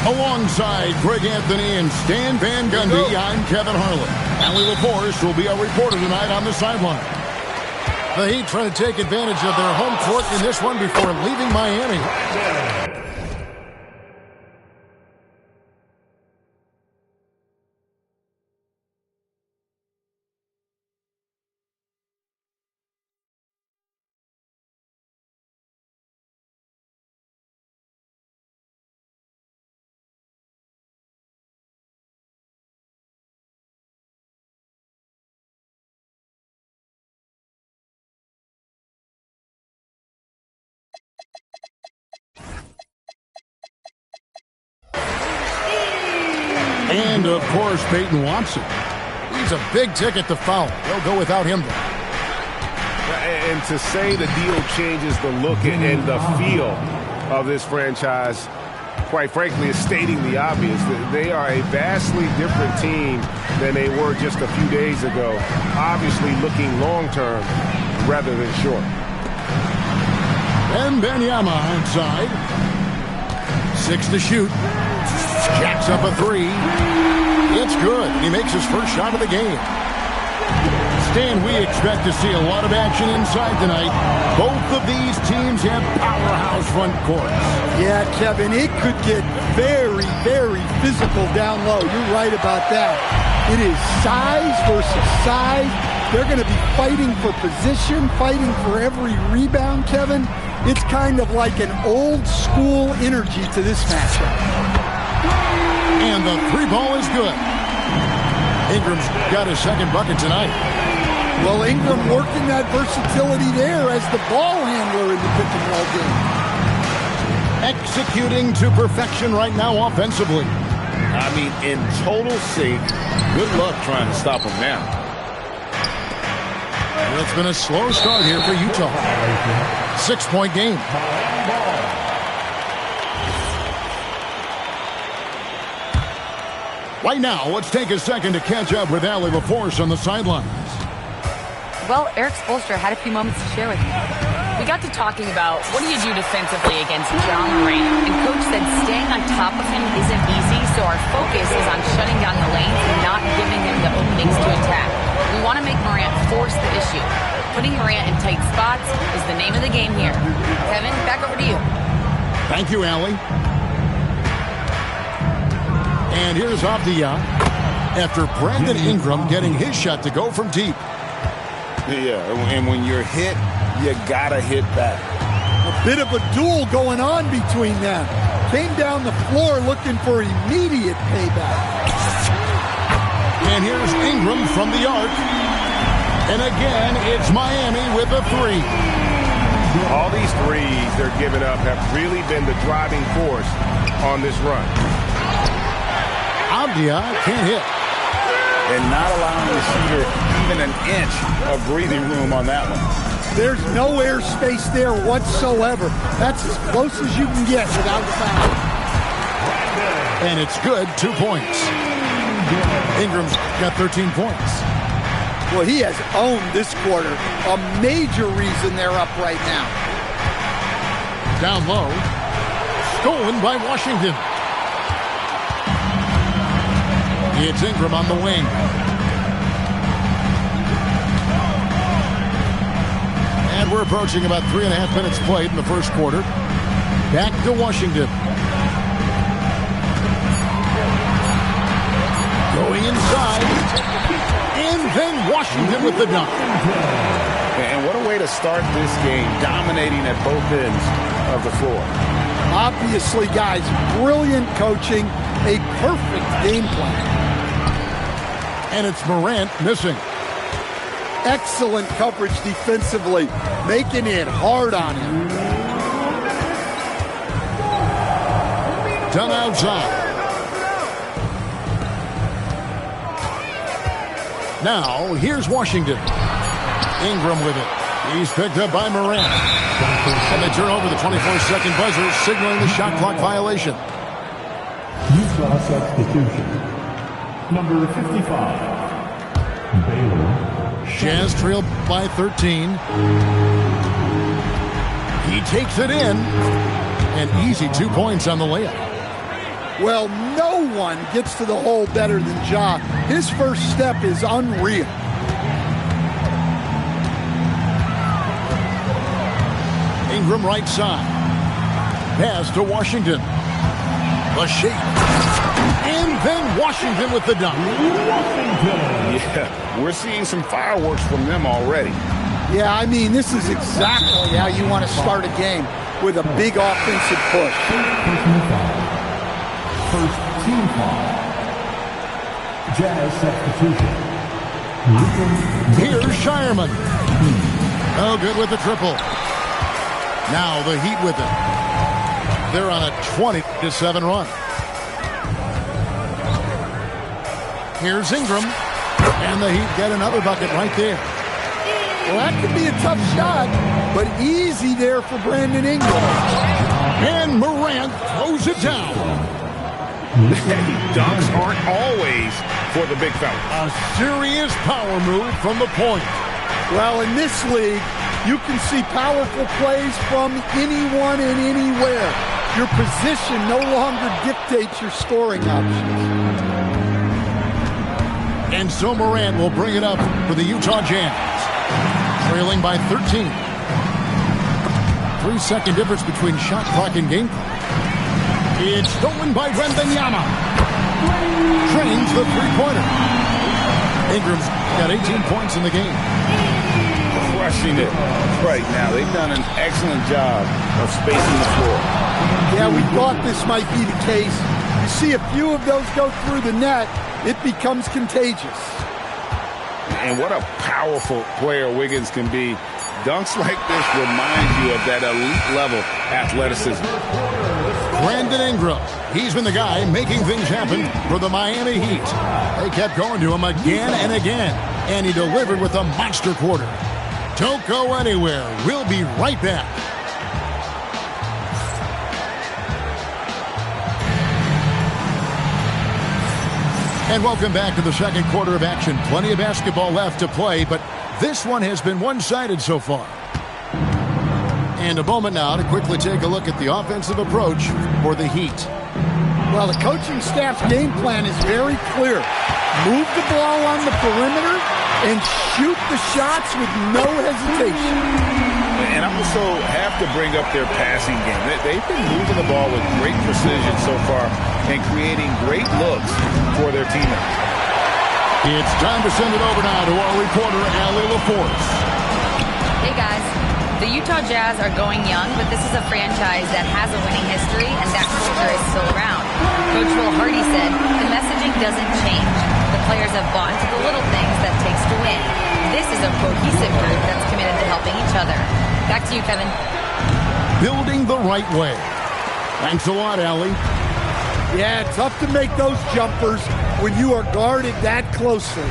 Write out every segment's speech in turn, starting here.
Alongside Greg Anthony and Stan Van Gundy, I'm Kevin Harlan. Allie LaForce will be our reporter tonight on the sideline. The Heat trying to take advantage of their home court in this one before leaving Miami. And, of course, Peyton Watson. He's a big ticket to foul. They'll go without him, though. And to say the deal changes the look and the feel of this franchise, quite frankly, is stating the obvious. They are a vastly different team than they were just a few days ago. Obviously looking long-term rather than short. And Benyama outside. 6 to shoot. Jacks up a 3. It's good. He makes his first shot of the game. Stan, we expect to see a lot of action inside tonight. Both of these teams have powerhouse front courts. Yeah, Kevin, it could get very, very physical down low. You're right about that. It is size versus size. They're going to be fighting for position, fighting for every rebound, Kevin. It's kind of like an old school energy to this matchup. And the 3-ball is good. Ingram's got his second bucket tonight. Well, Ingram working that versatility there as the ball handler in the pick and roll game. Executing to perfection right now offensively. I mean, in total sync. Good luck trying to stop him now. Well, it's been a slow start here for Utah. 6-point game. Right now, let's take a second to catch up with Allie LaForce on the sidelines. Well, Eric Spoelstra had a few moments to share with me. We got to talking about what do you do defensively against John Morant, and Coach said staying on top of him isn't easy, so our focus is on shutting down the lanes and not giving him the openings to attack. We want to make Morant force the issue. Putting Morant in tight spots is the name of the game here. Kevin, back over to you. Thank you, Allie. And here's Avdia after Brandon Ingram getting his shot to go from deep. Yeah, and when you're hit, you gotta hit back. A bit of a duel going on between them. Came down the floor looking for immediate payback. And here's Ingram from the arc. And again, it's Miami with a 3. All these threes they're giving up have really been the driving force on this run. Avdia can't hit. And not allowing the shooter even an inch of breathing room on that one. There's no airspace there whatsoever. That's as close as you can get without foul. And it's good, 2 points. Ingram's got 13 points. Well, he has owned this quarter. A major reason they're up right now. Down low. Stolen by Washington. It's Ingram on the wing. And we're approaching about 3.5 minutes played in the first quarter. Back to Washington. Going inside. And then Washington with the dunk. And what a way to start this game, dominating at both ends of the floor. Obviously, guys, brilliant coaching, a perfect game plan. And it's Morant missing. Excellent coverage defensively, making it hard on him. Done outside. Now, here's Washington. Ingram with it. He's picked up by Morant. And they turn over the 24-second buzzer, signaling the shot clock violation. Utah substitution. Number 55, Baylor. Jazz trailed by 13. He takes it in. An easy 2 points on the layup. Well, no one gets to the hole better than Ja. His first step is unreal. Ingram right side. Pass to Washington. The shape. And then Washington with the dunk. Yeah, we're seeing some fireworks from them already. Yeah, I mean, this is exactly how you want to start a game, with a big offensive push. First team foul. Jazz substitution. Here's Shireman. Oh, good with the triple. Now the Heat with it. They're on a 20-7 run. Here's Ingram. And the Heat get another bucket right there. Well, that could be a tough shot, but easy there for Brandon Ingram. And Morant throws it down. Dunks aren't always for the big fella. A serious power move from the point. Well, in this league, you can see powerful plays from anyone and anywhere. Your position no longer dictates your scoring options. And so Morant will bring it up for the Utah Jazz. Trailing by 13. 3-second difference between shot clock and game clock. It's stolen by Wembanyama. Drains the three-pointer. Ingram's got 18 points in the game. Crushing it right now. They've done an excellent job of spacing the floor. Yeah, we thought this might be the case. You see a few of those go through the net, it becomes contagious. And what a powerful player Wiggins can be. Dunks like this remind you of that elite level athleticism. Brandon Ingram. He's been the guy making things happen for the Miami Heat. They kept going to him again and again, and he delivered with a monster quarter. Don't go anywhere. We'll be right back. And welcome back to the second quarter of action. Plenty of basketball left to play, but this one has been one-sided so far. And a moment now to quickly take a look at the offensive approach for the Heat. Well, the coaching staff's game plan is very clear. Move the ball on the perimeter and shoot the shots with no hesitation. And I also have to bring up their passing game. They've been moving the ball with great precision so far and creating great looks for their teammates. It's time to send it over now to our reporter, Allie LaForce. Hey, guys. The Utah Jazz are going young, but this is a franchise that has a winning history, and that culture is still around. Coach Will Hardy said, the messaging doesn't change. The players have bought into the little things that it takes to win. This is a cohesive group that's committed to helping each other. Back to you, Kevin. Building the right way. Thanks a lot, Allie. Yeah, tough to make those jumpers when you are guarded that closely.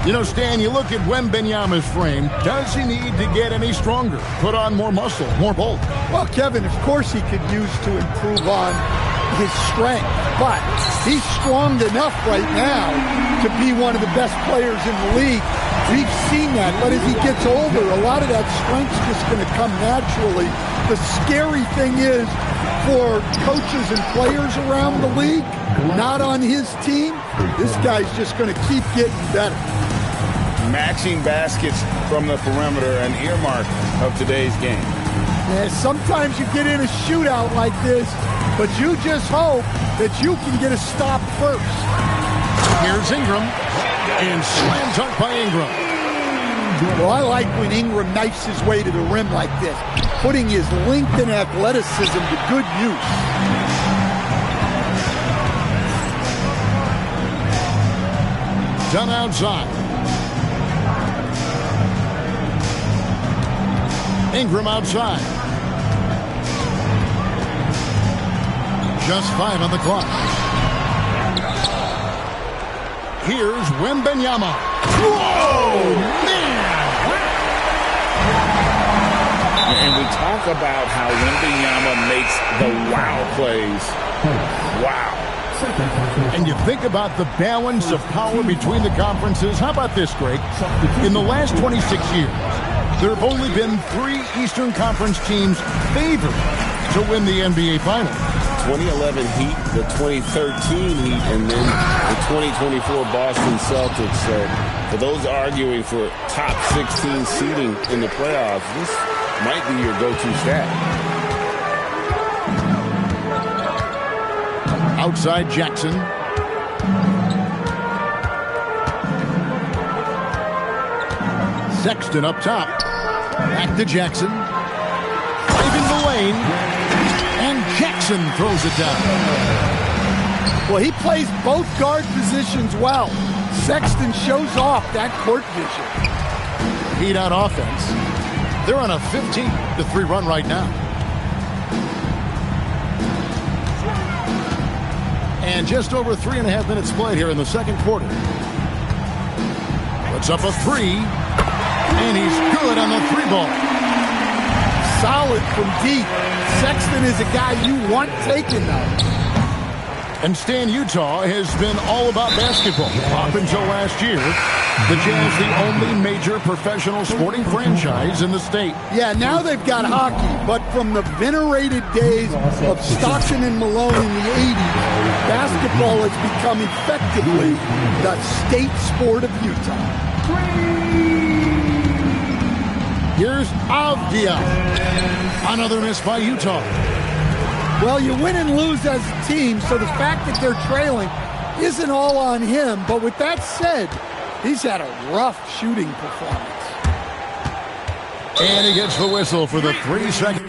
You know, Stan, you look at Wembanyama's frame. Does he need to get any stronger? Put on more muscle, more bulk? Well, Kevin, of course he could use to improve on his strength, but he's strong enough right now to be one of the best players in the league. We've seen that, but as he gets older, a lot of that strength's just going to come naturally. The scary thing is, for coaches and players around the league, not on his team, this guy's just going to keep getting better. Matching baskets from the perimeter, an earmark of today's game. Yeah, sometimes you get in a shootout like this, but you just hope that you can get a stop first. Here's Ingram, and slam dunk by Ingram. Well, I like when Ingram knifes his way to the rim like this, putting his length and athleticism to good use. Done outside. Ingram outside. Just 5 on the clock. Here's Wembanyama. Whoa, man! And we talk about how Wembanyama makes the wow plays. Wow. And you think about the balance of power between the conferences. How about this, Greg? In the last 26 years, there have only been 3 Eastern Conference teams favored to win the NBA Finals. 2011 Heat, the 2013 Heat, and then the 2024 Boston Celtics. So for those arguing for top 16 seeding in the playoffs, this might be your go-to stat. Outside Jackson. Sexton up top. Back to Jackson. Driving the lane. And Jackson throws it down. Well, he plays both guard positions well. Sexton shows off that court vision. Heat on offense. They're on a 15-3 run right now. And just over 3.5 minutes played here in the second quarter. Puts up a three. And he's good on the three ball. Solid from deep. Sexton is a guy you want taken though. And Stan, Utah has been all about basketball up until last year. The Jazz, the only major professional sporting franchise in the state. Yeah, now they've got hockey, but from the venerated days of Stockton and Malone in the 80s, basketball has become effectively the state sport of Utah. Here's Avdia. Another miss by Utah. Well, you win and lose as a team, so the fact that they're trailing isn't all on him. But with that said, he's had a rough shooting performance. And he gets the whistle for the 3 seconds.